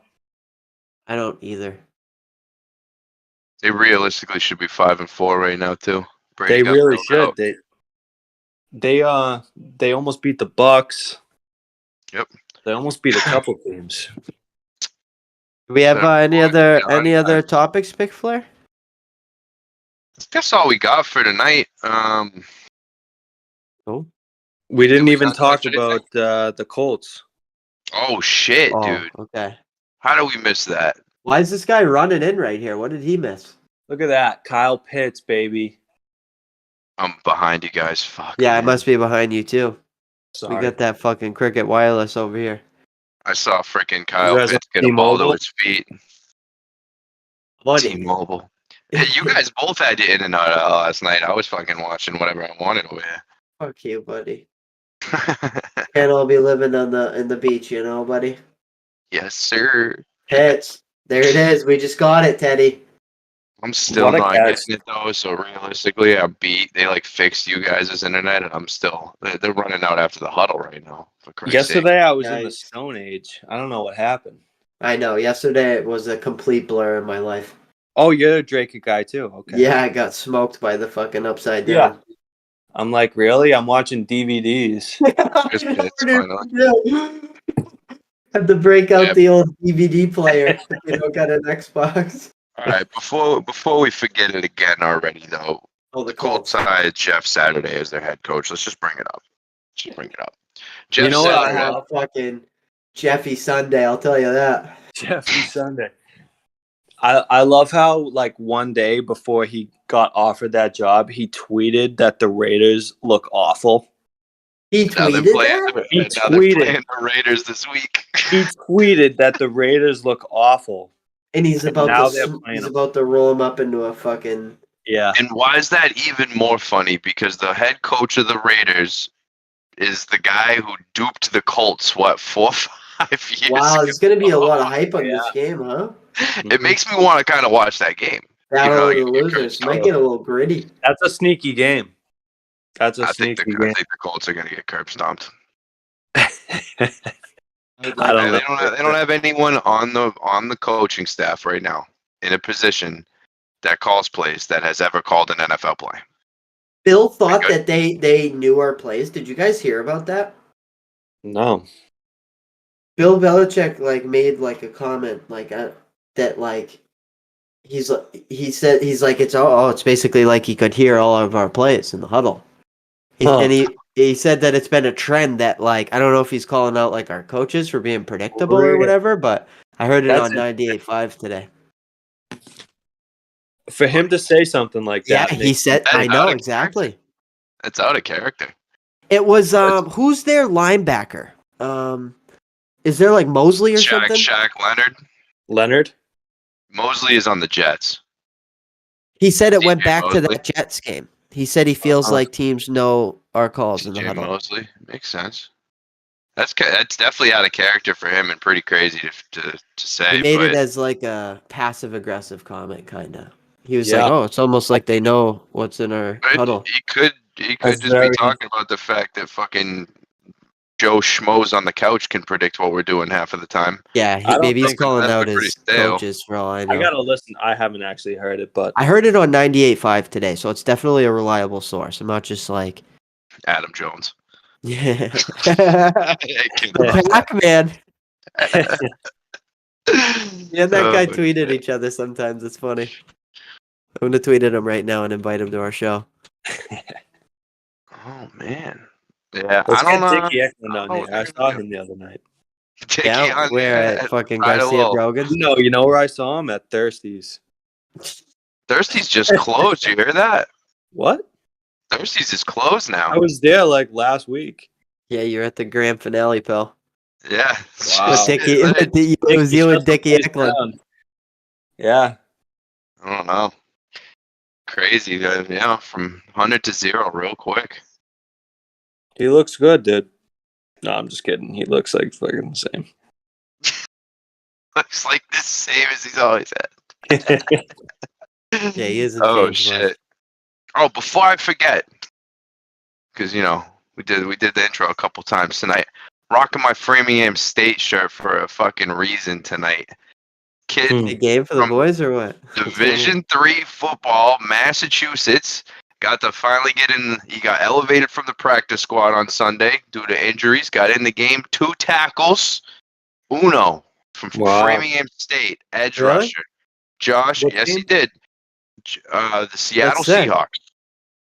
I don't either. They realistically should be 5-4 right now too. They really should. They almost beat the Bucks. Yep. They almost beat a couple teams. Do we have any other topics, Big Flair? That's all we got for tonight. Oh, We didn't we even not talk touch about the Colts. Oh shit, dude! Okay. How do we miss that? Why is this guy running in right here? What did he miss? Look at that, Kyle Pitts, baby. I'm behind you guys. Fuck. Yeah, man. I must be behind you too. Sorry. We got that fucking Cricket Wireless over here. I saw freaking Kyle You guys Pitts on get a ball to T-Mobile? his feet. Buddy. T-Mobile. Hey, you guys both had your in and out last night. I was fucking watching whatever I wanted over Fuck you, buddy. here. Can't all be living on the beach, you know, buddy. Yes, sir. Hits. There it is. We just got it, Teddy. I'm still What a not catch. getting it though. So realistically, I'm beat. They like fixed you guys' internet, and I'm still. They're running out after the huddle right now. For Christ's sake. Yesterday I was in the Nice. Stone Age. I don't know what happened. I know. Yesterday it was a complete blur in my life. Oh, you're a Drake guy too. Okay. Yeah, I got smoked by the fucking upside down. I'm like, really? I'm watching DVDs. Just Pitts, finally. Had to break out Yep. the old DVD player. Got an Xbox. All right, before we forget it again already though, Oh, the Colts hired Jeff Saturday as their head coach. Let's just bring it up. Jeff You know what I Saturday. have? Fucking Jeffy Sunday, I'll tell you that. Jeffrey Sunday. I love how like one day before he got offered that job, he tweeted that the Raiders look awful. He Now they're tweeted playing, that? He now they're tweeted. playing the Raiders this week. He tweeted that the Raiders look awful. And he's now about they're to playing he's him. about to roll him up into a fucking Yeah. And why is that even more funny? Because the head coach of the Raiders is the guy who duped the Colts, 4 or 5 years Wow, ago. there's gonna be a lot of hype on this game, huh? It makes me want to kind of watch that game. Battle of the you get losers. curbed Might stomped. get a little gritty. That's a sneaky game. That's a I think sneaky the game. Colts are going to get curb stomped. I don't They know. don't have anyone on the coaching staff right now in a position that calls plays that has ever called an NFL play. Bill thought Good. that they knew our plays. Did you guys hear about that? No. Bill Belichick made a comment that he said it's basically like he could hear all of our plays in the huddle. And he said that it's been a trend that I don't know if he's calling out our coaches for being predictable or whatever, but I heard it That's on 98.5 today. For him to say something like Yeah, that. he said That's I know out of exactly. That's out of character. It was who's their linebacker? Is there Mosley or something? Shaq Leonard. Leonard? Mosley is on the Jets. He said it CJ went back to Mosley? that Jets game. He said he feels like teams know our calls in the CJ huddle. Mosley makes sense. That's definitely out of character for him and pretty crazy to say. He made but it as a passive aggressive comment, kind of. He was Yeah. like, "Oh, it's almost like they know what's in our but huddle." he could That's just very- be talking about the fact that fucking Joe Schmoes on the couch can predict what we're doing half of the time. Yeah, I don't maybe he's think calling that's out pretty his stale. coaches for all I know. I gotta listen. I haven't actually heard it, but I heard it on 98.5 today, so it's definitely a reliable source. I'm not just Adam Jones. yeah, Can- the Pac-Man. Yeah, that Oh, guy my tweeted God. each other sometimes. It's funny. I'm gonna tweet at him right now and invite him to our show. Oh man. Yeah, let's I don't get know. Dickie Eklund on Oh, here. I saw him the other night. Dickie Yeah, on where there at fucking Ride Garcia Alone. Brogan? No, you know where I saw him? At Thirsties. Thirsty's just closed. You hear that? What? Thirsty's is closed now. I was there last week. Yeah, you're at the grand finale, pal. Yeah. Wow. With Dickie, it was you and Dickie Eklund. Yeah. I don't know. Crazy, yeah, from 100 to 0 real quick. He looks good, dude. No, I'm just kidding. He looks like fucking the same. Looks like the same as he's always had. Yeah, he isn't Oh changed much. shit! Oh, before I forget, because we did the intro a couple times tonight. Rocking my Framingham State shirt for a fucking reason tonight. Kid, Big game for the From boys or what? Division III football, Massachusetts, got to finally get in. He got elevated from the practice squad on Sunday due to injuries. Got in the game, 2 tackles, uno from Framingham State, edge rusher. Josh, What yes, team? he did. The Seattle Seahawks.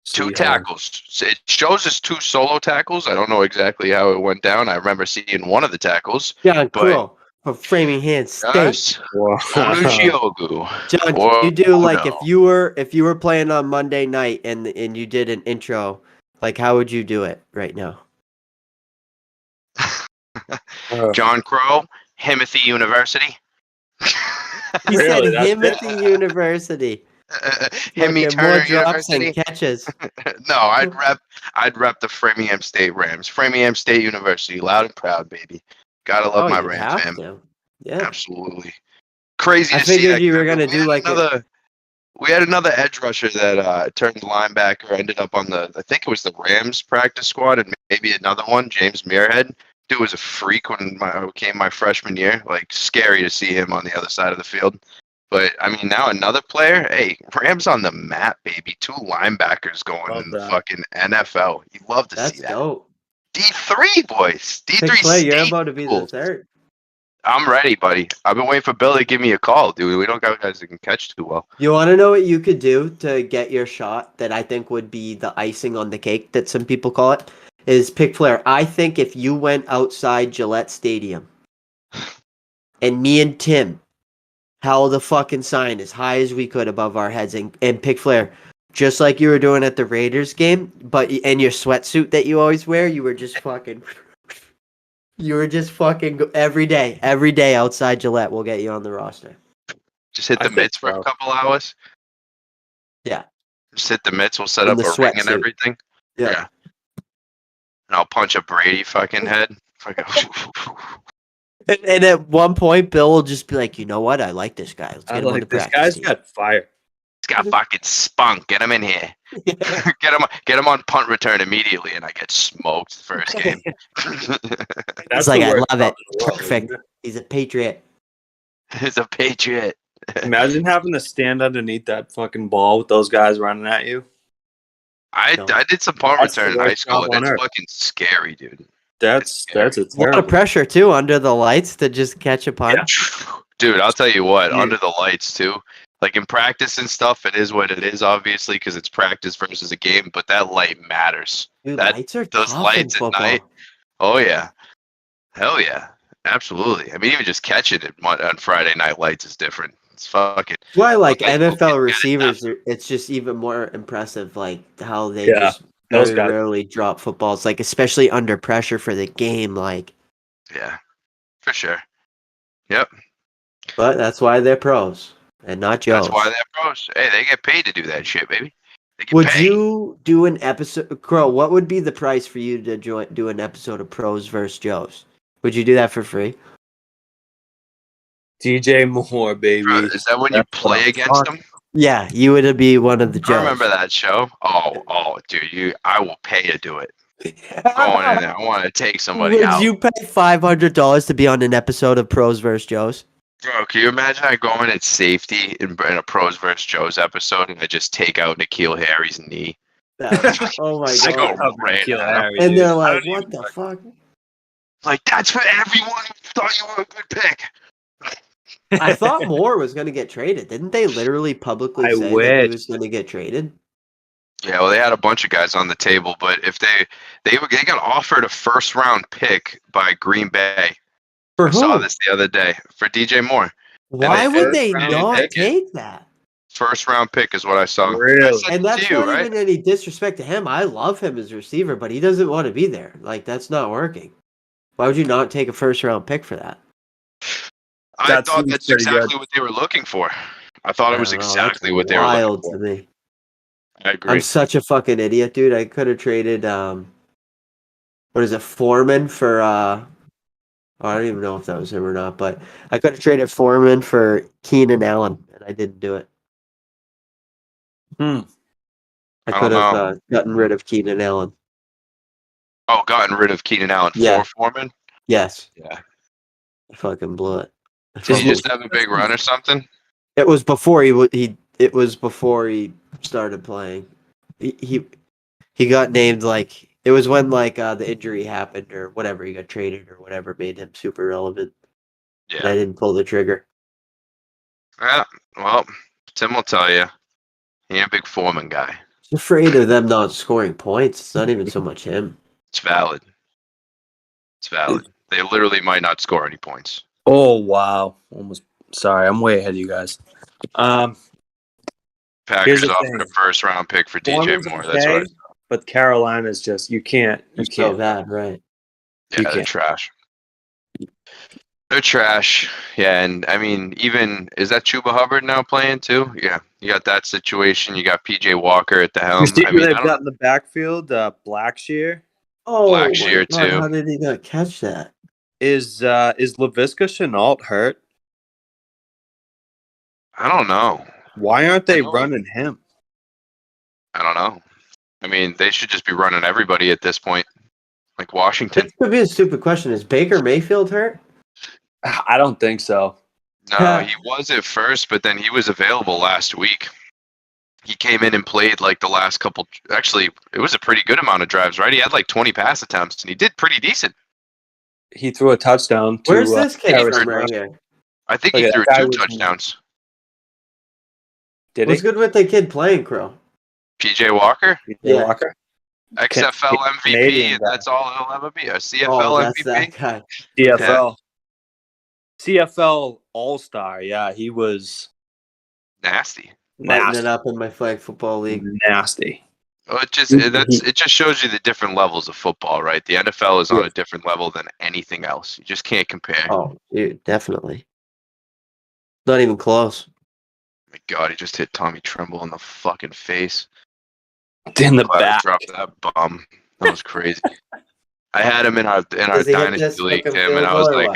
2 tackles. So it shows us 2 solo tackles. I don't know exactly how it went down. I remember seeing one of the tackles. John Crow from Framingham State. Onuchiogu. John, can you do like if you were playing on Monday night and you did an intro, like how would you do it right now? John Crow, Himothy University. He said Himothy University. Himmy Turner more drops University. and catches. No, I'd rep the Framingham State Rams. Framingham State University, loud and proud, baby. Gotta love my Rams, fam. Yeah, absolutely. Crazy. I figured you were gonna do like another. We had another edge rusher that turned linebacker, ended up on I think it was the Rams practice squad, and maybe another one, James Muirhead. Dude was a freak when I came my freshman year. Like, scary to see him on the other side of the field. But, I mean, now another player. Hey, Rams on the map, baby. 2 linebackers going in the fucking NFL. You love to see that. That's dope. D3, boys. D3 you're about to be the third. I'm ready, buddy. I've been waiting for Bill to give me a call, dude. We don't got guys that can catch too well. You want to know what you could do to get your shot that I think would be the icing on the cake that some people call it? Is pick Flair. I think if you went outside Gillette Stadium and me and Tim held a fucking sign as high as we could above our heads and pick Flair, just like you were doing at the Raiders game, but in your sweatsuit that you always wear, you were just fucking every day outside Gillette. We'll get you on the roster. Just hit the mitts for a couple hours. Yeah. Just hit the mitts. We'll set up a ring and everything. Yeah. And I'll punch a Brady fucking head. And at one point, Bill will just be like, you know what? I like this guy. Let's get him on the this guy's got fire. He's got fucking spunk. Get him in here. Get him on punt return immediately, and I get smoked the first game. That's like, I love it. Perfect. He's a patriot. He's a patriot. Imagine having to stand underneath that fucking ball with those guys running at you. I did some punt return in high school, and it's fucking scary, dude. That's a lot of pressure too under the lights to just catch a punt. Yeah. Dude, I'll tell you what, under the lights too. Like in practice and stuff, it is what it is, obviously, because it's practice versus a game. But that light matters. Dude, lights are those lights at night. Oh yeah, hell yeah, absolutely. I mean, even just catching it on Friday night lights is different. It's fucking. Why, like NFL receivers, it's just even more impressive, like how they just very rarely drop footballs, like especially under pressure for the game, like. Yeah, for sure. Yep. But that's why they're pros and not Joes. That's why they're pros. Hey, they get paid to do that shit, baby. Would you do an episode, Crow? What would be the price for you to do an episode of Pros versus Joes? Would you do that for free? DJ Moore, baby. Bro, is that when you play against them? Yeah, you would be one of the Joes. I remember that show. Oh, dude, I will pay to do it. Going in there, I want to take somebody out. Would you pay $500 to be on an episode of Pros vs. Joes? Bro, can you imagine I go in at safety in a Pros vs. Joes episode and I just take out N'Keal Harry's knee? Oh my I god! go right Harry, and they're like, "What the fuck?" Like, that's for everyone who thought you were a good pick. I thought Moore was going to get traded. Didn't they literally publicly say that he was going to get traded? Yeah, well, they had a bunch of guys on the table, but if they got offered a first-round pick by Green Bay. For I saw this the other day for DJ Moore. Why would they not take that? First-round pick is what I saw. Really? And that's not even any disrespect to him. I love him as a receiver, but he doesn't want to be there. Like, that's not working. Why would you not take a first-round pick for that? I thought that's exactly what they were looking for. I thought it was exactly what they were looking for. To me. I agree. I'm such a fucking idiot, dude. I could have traded, Foreman for, I don't even know if that was him or not, but I could have traded Foreman for Keenan Allen, and I didn't do it. I could have gotten rid of Keenan Allen. Oh, gotten rid of Keenan Allen for Foreman? Yes. Yeah. I fucking blew it. Did he just have a big run or something? It was before he started playing. he got named like it was when like the injury happened or whatever. He got traded or whatever made him super relevant. And I Yeah. didn't pull the trigger. Yeah. Well, Tim will tell you. He ain't a big Foreman guy. I'm afraid of them not scoring points. It's not even so much him. It's valid. It's valid. They literally might not score any points. Oh wow! Almost. Sorry, I'm way ahead of you guys. Packers offered a first round pick for DJ Moore. That's what I saw. But Carolina's just you can't. So bad, right? Yeah, they're trash. They're trash. Yeah, and I mean, even is that Chuba Hubbard now playing too? Yeah, you got that situation. You got PJ Walker at the helm. You see I mean, they've got in the backfield, Blackshear. Oh, Blackshear too. How did he not catch that? Is Laviska Shenault hurt? I don't know. Why aren't they running him? I don't know. I mean, they should just be running everybody at this point, like Washington. This could be a stupid question. Is Baker Mayfield hurt? I don't think so. No, he was at first, but then he was available last week. He came in and played like the last couple. Actually, it was a pretty good amount of drives, right? He had like 20 pass attempts, and he did pretty decent. He threw a touchdown. Where's this kid from right here? I think he threw 2 touchdowns. Did What's good with the kid playing, Crow? PJ Walker? Yeah. Walker? XFL MVP, Canadian and that's all he'll ever be. A CFL that's MVP? that guy. CFL. CFL All-Star. Yeah, he was Nasty. Lighting it up in my flag football league. Nasty. Well, it just shows you the different levels of football, right? The NFL is on a different level than anything else. You just can't compare. Oh, dude, definitely. Not even close. My God, he just hit Tommy Tremble in the fucking face. In the back. Dropped that bomb. That was crazy. I had him in our dynasty league, Tim, and I was like,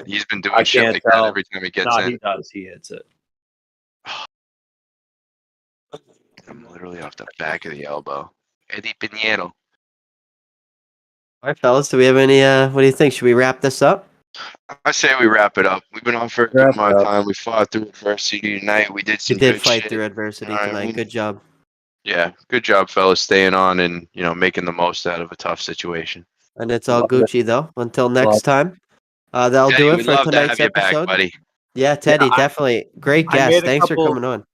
he's been doing shit like that every time he gets in. He does. He hits it. I'm literally off the back of the elbow. Eddie Pinheiro. All right, fellas, do we have any, what do you think? Should we wrap this up? I say we wrap it up. We've been on for a good amount of time. We fought through adversity tonight. We did some good fight shit. Through adversity tonight. Good job. Yeah, good job, fellas, staying on and, making the most out of a tough situation. And it's all Gucci, though. Until next time. That'll do it for tonight's episode. Back, buddy. Yeah, Teddy, definitbe. Great guest. Thanks for coming on.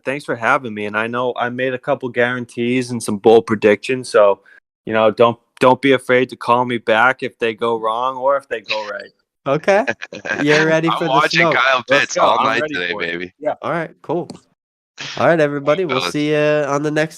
Thanks for having me. And I know I made a couple guarantees and some bold predictions. So, don't be afraid to call me back if they go wrong or if they go right. Okay. You're ready for the smoke. I'm watching Kyle Pitts all night today, baby. Yeah. All right, cool. All right, everybody. We'll see you on the next